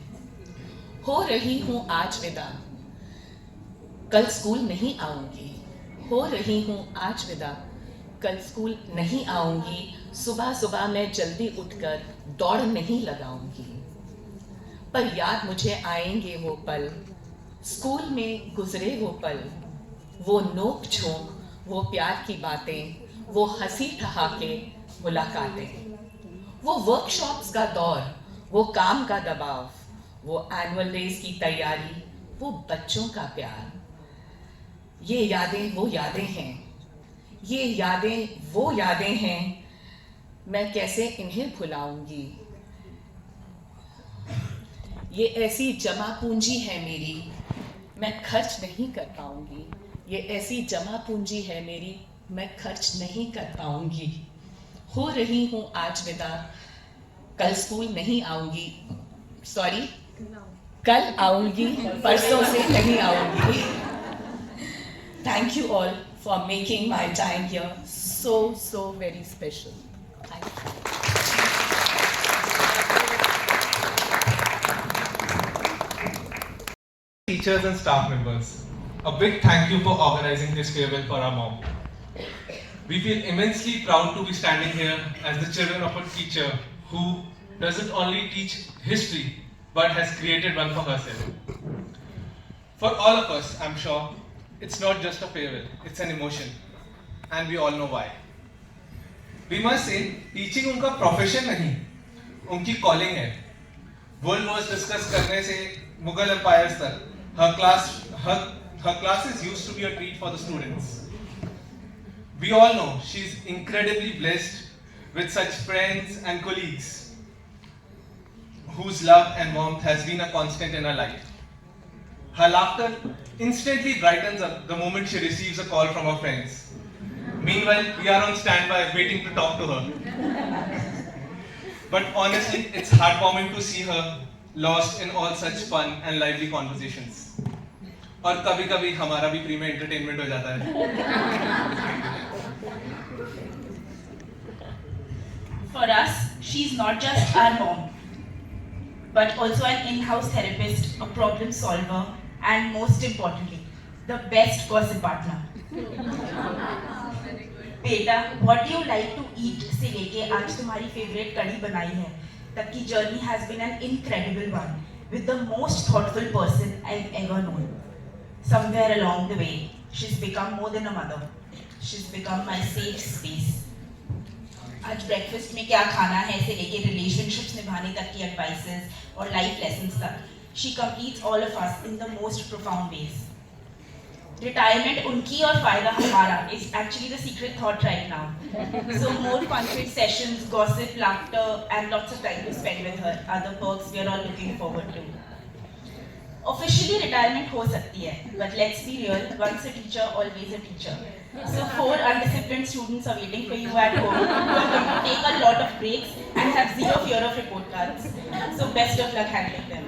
हो रही हूँ आज विदा, कल स्कूल नहीं आऊँगी. हो रही हूँ आज विदा, कल स्कूल नहीं आऊँगी. सुबह सुबह मैं जल्दी उठकर दौड़ नहीं लगाऊँगी. पर याद मुझे आएंगे वो पल, स्कूल में गुजरे वो पल, वो नोक झोंक, वो प्यार की बातें, वो हंसी ठहाके मुलाकातें, वो वर्कशॉप्स का दौर, वो काम का दबाव, वो एनुअल डेज की तैयारी, वो बच्चों का प्यार. ये यादें वो यादें हैं, ये यादें वो यादें हैं, मैं कैसे इन्हें भुलाऊंगी. ये ऐसी जमा पूंजी है मेरी, मैं खर्च नहीं कर पाऊंगी. ये ऐसी जमा पूंजी है मेरी, मैं खर्च नहीं कर पाऊंगी. हो रही हूँ आज विदा, कल स्कूल नहीं आऊंगी. सॉरी, कल आऊंगी, परसों से नहीं आऊंगी. Thank you all for making my time here so very special. Thank you. Teachers and staff members, a big thank you for organizing this farewell for our mom. We feel immensely proud to be standing here as the children of a teacher who doesn't only teach history but has created one for herself. For all of us, I'm sure, it's not just a farewell, it's an emotion, and we all know why. We must say, teaching उनका profession नहीं, उनकी calling है. World wars discuss करने से Mughal empires तक, her classes used to be a treat for the students. We all know she's incredibly blessed with such friends and colleagues whose love and warmth has been a constant in her life. Her laughter instantly brightens up the moment she receives a call from her friends. Meanwhile, we are on standby waiting to talk to her. But honestly, it's heartwarming to see her lost in all such fun and lively conversations. और कभी-कभी हमारा भी फ्री में एंटरटेनमेंट हो जाता है. For us, she's not just our mom, but also an in-house therapist, a problem solver, and most importantly, the best gossip partner. बेटा, what do you like to eat से लेके आज तुम्हारी favorite कढ़ी बनाई है तक की journey has been an incredible one with the most thoughtful person I've ever known. Somewhere along the way, she's become more than a mother. She's become my safe space. आज ब्रेकफास्ट में क्या खाना है से लेके relationships निभाने तक की advices और life lessons तक, she completes all of us in the most profound ways. Retirement उनकी और फायदा हमारा is actually the secret thought right now. So more fun-filled sessions, gossip, laughter, and lots of time to spend with her are the perks we are all looking forward to. Officially retirement हो सकती है, but let's be real, once a teacher, always a teacher. So 4 undisciplined students are waiting for you at home who are going to take a lot of breaks and have zero fear of report cards. So best of luck handling them.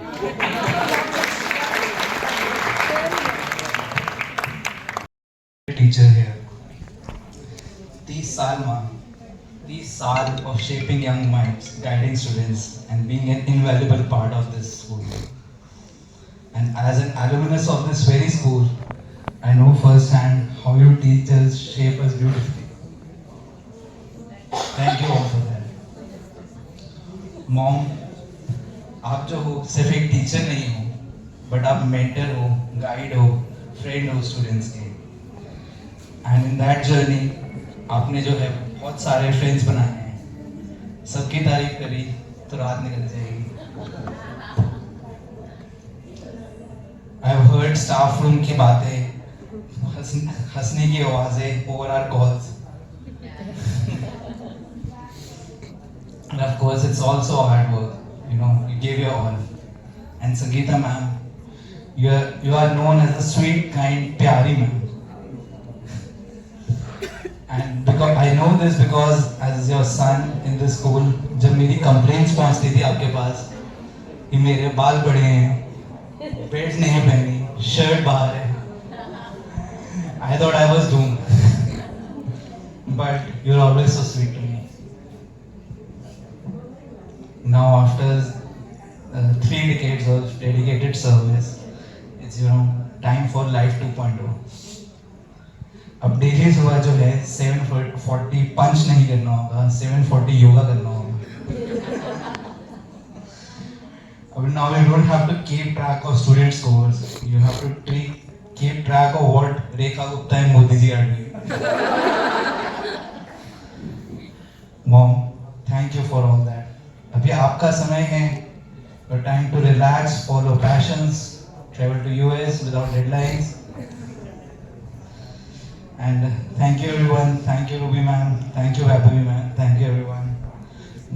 Teacher here. 30 साल माँ, 30 साल of shaping young minds, guiding students, and being an invaluable part of this school. And as an alumnus of this very school, good teachers shape us beautifully. Thank you all for that. Mom, आप जो हो सिर्फ एक टीचर नहीं हो, बट आप मेंटर हो, गाइड हो, फ्रेंड हो स्टूडेंट्स के. एंड इन दैट जर्नी आपने जो है बहुत सारे फ्रेंड्स बनाए हैं. सबकी तारीफ करी तो रात निकल जाएगी. I have heard staff room की बातें, हंसने की आवाजें over our calls. And of course, it's also hard work. You know, you give your all. And Sangeeta ma'am, you are known as a sweet, kind, pyari ma'am. And because I know this because as your son in this school, जब मेरी complaints पहुंचती थी आपके पास कि मेरे बाल बड़े हैं, बेल्ट नहीं पहनी, शर्ट बाहर है, I thought I was doomed. But you're always so sweet to me. Now after 3 decades of dedicated service, it's time for life 2.0. अब डेली सुबह जो है 7:40 पंच नहीं करना होगा, 7:40 योगा करना होगा. अब now you don't have to keep track of student scores. You have to keep track of what Rekha Gupta and Modi ji are doing. Mom, thank you for all that. अभी आपका समय है. Your time to relax, follow passions, travel to US without deadlines. And thank you everyone. Thank you Ruby ma'am. Thank you Vaibhavi ma'am. Thank you everyone.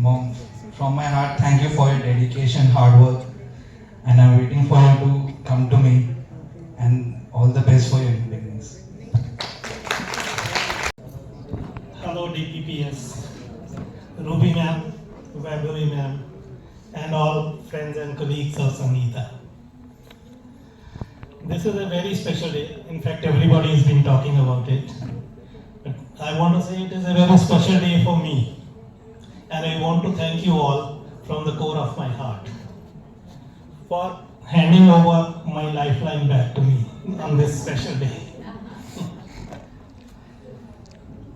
Mom, from my heart, thank you for your dedication, hard work, and I'm waiting for you to come to me. And all the best for your beginnings. Hello DPPS, Ruby ma'am, Vaibhavi ma'am, and all friends and colleagues of Sangeeta. This is a very special day. In fact, everybody has been talking about it. But I want to say it is a very special day for me. And I want to thank you all from the core of my heart for handing over my lifeline back to me on this special day.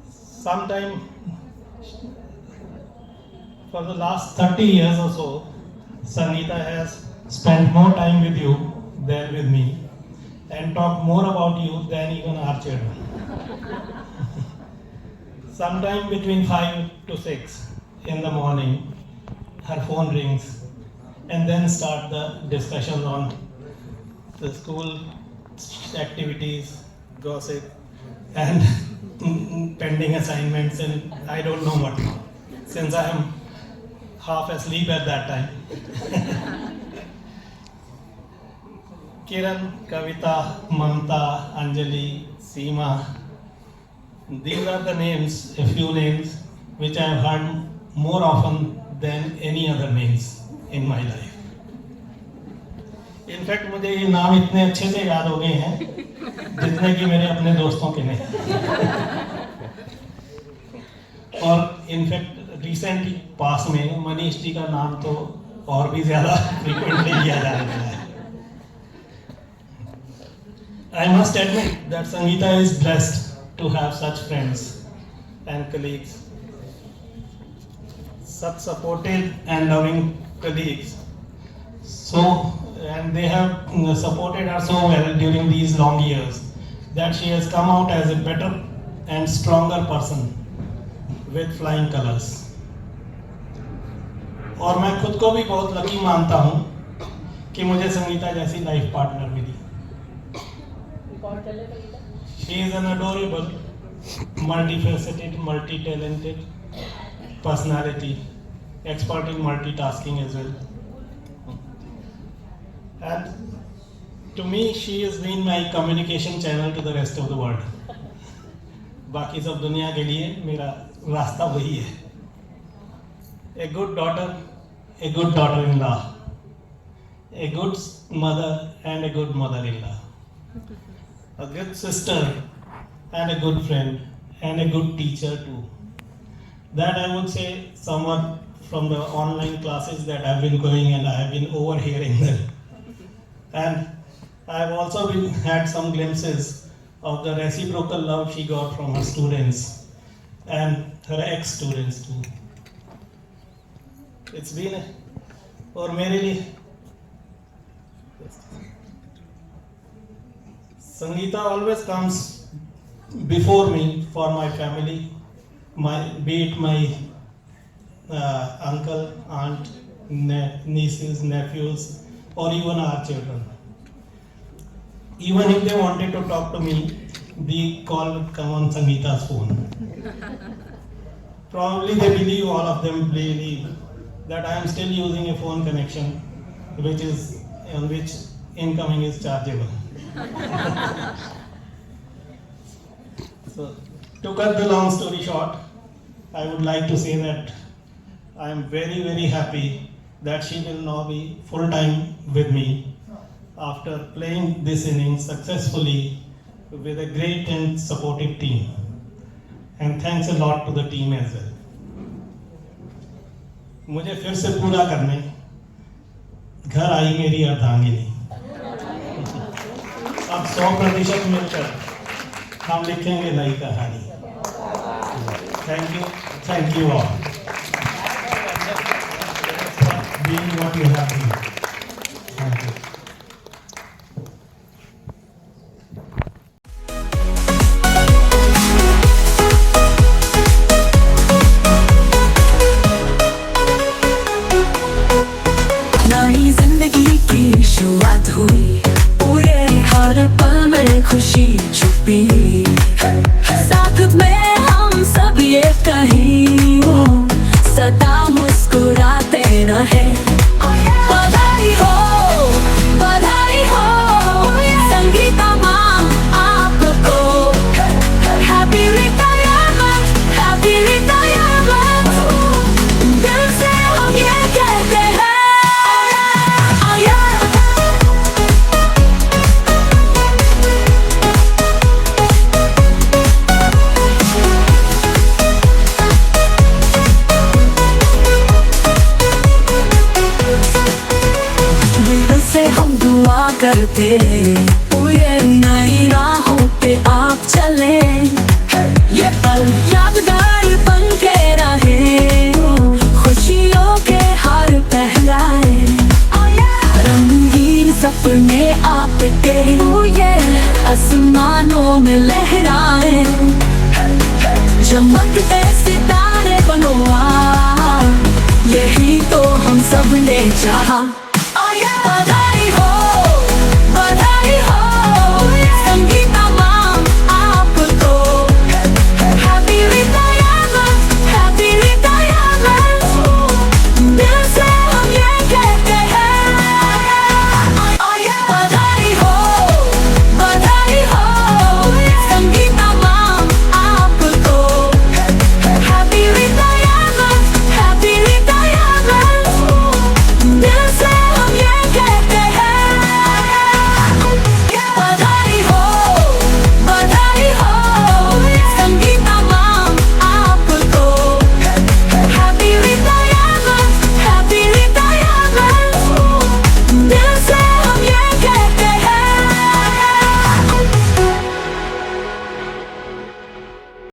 Sometime for the last 30 years or so, Sangeeta has spent more time with you than with me and talked more about you than even our children. Sometime between 5 to 6 in the morning, her phone rings and then start the discussion on the school activities, gossip, and pending assignments and I don't know what, since I am half asleep at that time. Kiran, Kavita, Mamta, Anjali, Seema, these are the names, a few names, which I have heard more often than any other names in my life. In fact, मुझे ये नाम इतने अच्छे से याद हो गए हैं जितने कि मेरे अपने दोस्तों के नहीं. और इनफैक्ट रिसेंटली पास में मनीष जी का नाम तो और भी ज़्यादा फ्रीक्वेंटली लिया जा रहा है. I must admit that Sangeeta is blessed to have such friends and colleagues, such supportive and loving colleagues. So, and they have supported her so well during these long years that she has come out as a better and stronger person with flying colors. और मैं खुद को भी बहुत लकी मानता हूँ कि मुझे संगीता जैसी लाइफ पार्टनर मिली. She is an adorable, multifaceted, multi-talented personality, expert in multitasking as well. And to me, she has been my communication channel to the rest of the world. बाकी सब दुनिया के लिए मेरा रास्ता वही है. A good daughter, a good daughter-in-law, a good mother and a good mother-in-law, a good sister and a good friend and a good teacher too. That I would say someone from the online classes that I have been going and I have been overhearing them. And I have also had some glimpses of the reciprocal love she got from her students and her ex-students too. It's been और मेरे लिए Sangeeta always comes before me for my family, be it my uncle, aunt, nieces, nephews, or even our children. Even if they wanted to talk to me, the call would come on Sangeeta's phone. Probably they believe, all of them believe, that I am still using a phone connection, on which incoming is chargeable. So, to cut the long story short, I would like to say that I am very, very happy that she will now be full-time with me after playing this inning successfully with a great and supportive team. And thanks a lot to the team as well. मुझे फिर से पूरा करने घर आई मेरी अर्धांगिनी। अब 100% मिलकर हम लिखेंगे नई कहानी। Thank you all. Being what you have been. Thank you. नई जिंदगी की शुरुआत हुई, पूरे हर पल में खुशी छुपी, साथ में हम सब ये कहीं सदा मुस्कुराते रहे। बधाई हो संगीता माँ आपको, हैप्पी रिटायरमेंट, हैप्पी रिटायरमेंट। दिल से हम ये कहते हैं करते पूरे नई राहों पे आप चले, ये पल यादगार बन के रहे, खुशियों के हार पहनाए, रंगीन सपने आपके आसमानों में लहराए, चमकते सितारे बनो आप, यही तो हम सब ने चाहा।